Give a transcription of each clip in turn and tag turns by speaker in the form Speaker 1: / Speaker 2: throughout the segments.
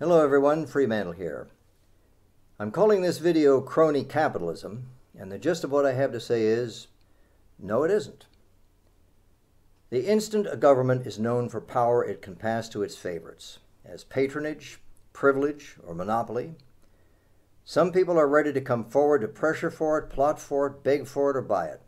Speaker 1: Hello everyone, Freemantle here. I'm calling this video Crony Capitalism, and the gist of what I have to say is, no it isn't. The instant a government is known for power it can pass to its favorites, as patronage, privilege, or monopoly, some people are ready to come forward to pressure for it, plot for it, beg for it, or buy it.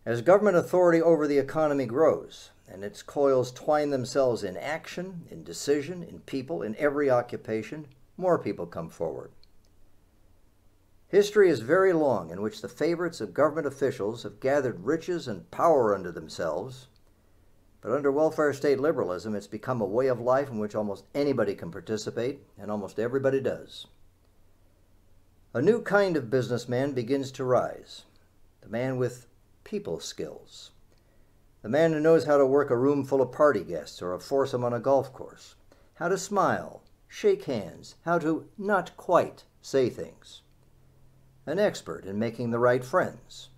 Speaker 1: As government authority over the economy grows, and its coils twine themselves in action, in decision, in people, in every occupation, more people come forward. History is very long in which the favorites of government officials have gathered riches and power unto themselves, but under welfare state liberalism it's become a way of life in which almost anybody can participate, and almost everybody does. A new kind of businessman begins to rise, the man with people skills. The man who knows how to work a room full of party guests or a foursome on a golf course, how to smile, shake hands, how to not quite say things. An expert in making the right friends,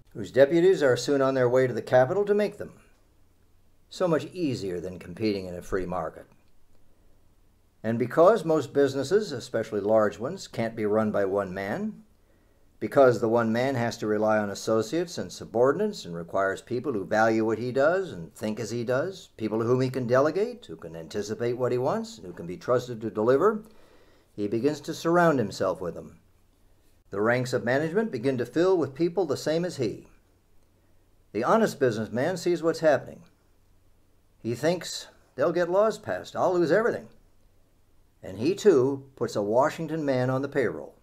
Speaker 1: whose deputies are soon on their way to the capital to make them. So much easier than competing in a free market. And because most businesses, especially large ones, can't be run by one man, because the one man has to rely on associates and subordinates and requires people who value what he does and think as he does, people to whom he can delegate, who can anticipate what he wants, and who can be trusted to deliver, he begins to surround himself with them. The ranks of management begin to fill with people the same as he. The honest businessman sees what's happening. He thinks, they'll get laws passed, I'll lose everything. And he too puts a Washington man on the payroll.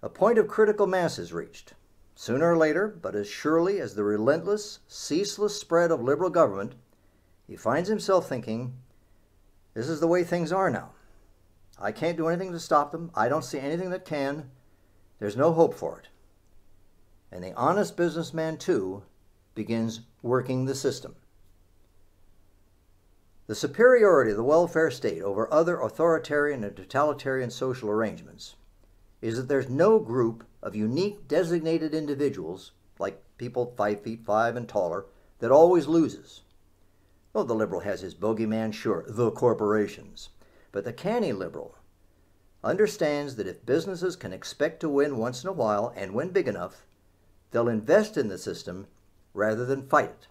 Speaker 1: A point of critical mass is reached, sooner or later, but as surely as the relentless, ceaseless spread of liberal government, he finds himself thinking, this is the way things are now. I can't do anything to stop them. I don't see anything that can. There's no hope for it. And the honest businessman, too, begins working the system. The superiority of the welfare state over other authoritarian and totalitarian social arrangements is that there's no group of unique designated individuals, like people 5 feet 5 and taller, that always loses. Oh, the liberal has his bogeyman, sure, the corporations. But the canny liberal understands that if businesses can expect to win once in a while, and win big enough, they'll invest in the system rather than fight it.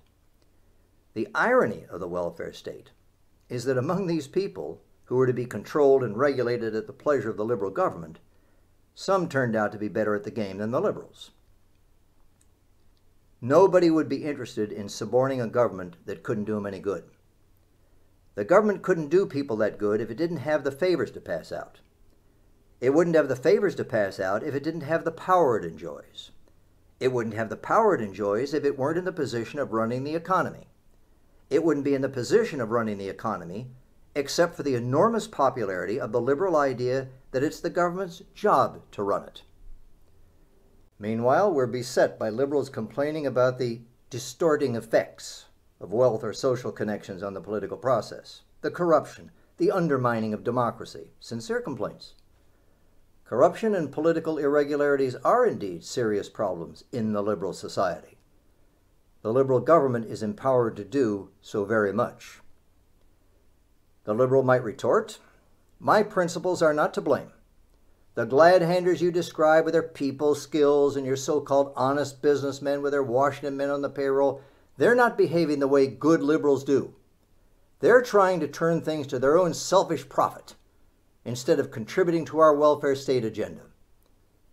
Speaker 1: The irony of the welfare state is that among these people, who are to be controlled and regulated at the pleasure of the liberal government, some turned out to be better at the game than the liberals. Nobody would be interested in suborning a government that couldn't do them any good. The government couldn't do people that good if it didn't have the favors to pass out. It wouldn't have the favors to pass out if it didn't have the power it enjoys. It wouldn't have the power it enjoys if it weren't in the position of running the economy. It wouldn't be in the position of running the economy except for the enormous popularity of the liberal idea that it's the government's job to run it. Meanwhile, we're beset by liberals complaining about the distorting effects of wealth or social connections on the political process, the corruption, the undermining of democracy, sincere complaints. Corruption and political irregularities are indeed serious problems in the liberal society. The liberal government is empowered to do so very much. The liberal might retort, my principles are not to blame. The glad-handers you describe with their people skills and your so-called honest businessmen with their Washington men on the payroll, they're not behaving the way good liberals do. They're trying to turn things to their own selfish profit instead of contributing to our welfare state agenda.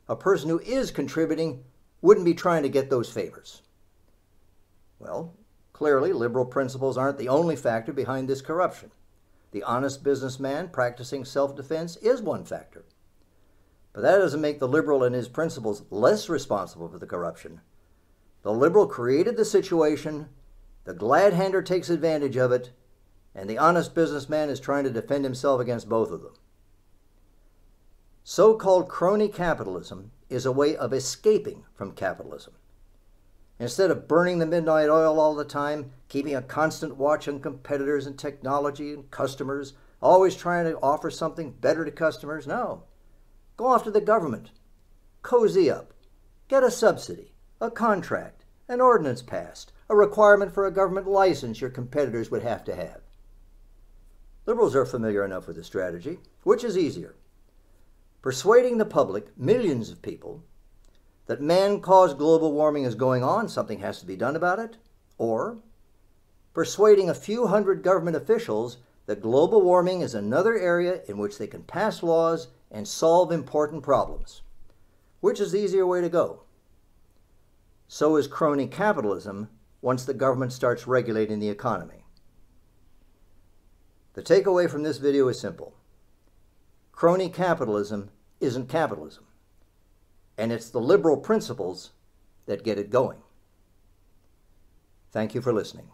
Speaker 1: A person who is contributing wouldn't be trying to get those favors. Well, clearly liberal principles aren't the only factor behind this corruption. The honest businessman practicing self-defense is one factor. But that doesn't make the liberal and his principles less responsible for the corruption. The liberal created the situation, the glad-hander takes advantage of it, and the honest businessman is trying to defend himself against both of them. So-called crony capitalism is a way of escaping from capitalism. Instead of burning the midnight oil all the time, keeping a constant watch on competitors and technology and customers, always trying to offer something better to customers, no. Go off to the government. Cozy up. Get a subsidy, a contract, an ordinance passed, a requirement for a government license your competitors would have to have. Liberals are familiar enough with the strategy. Which is easier? Persuading the public, millions of people, that man-caused global warming is going on, something has to be done about it, or persuading a few hundred government officials that global warming is another area in which they can pass laws and solve important problems. Which is the easier way to go? So is crony capitalism once the government starts regulating the economy. The takeaway from this video is simple. Crony capitalism isn't capitalism, and it's the liberal principles that get it going. Thank you for listening.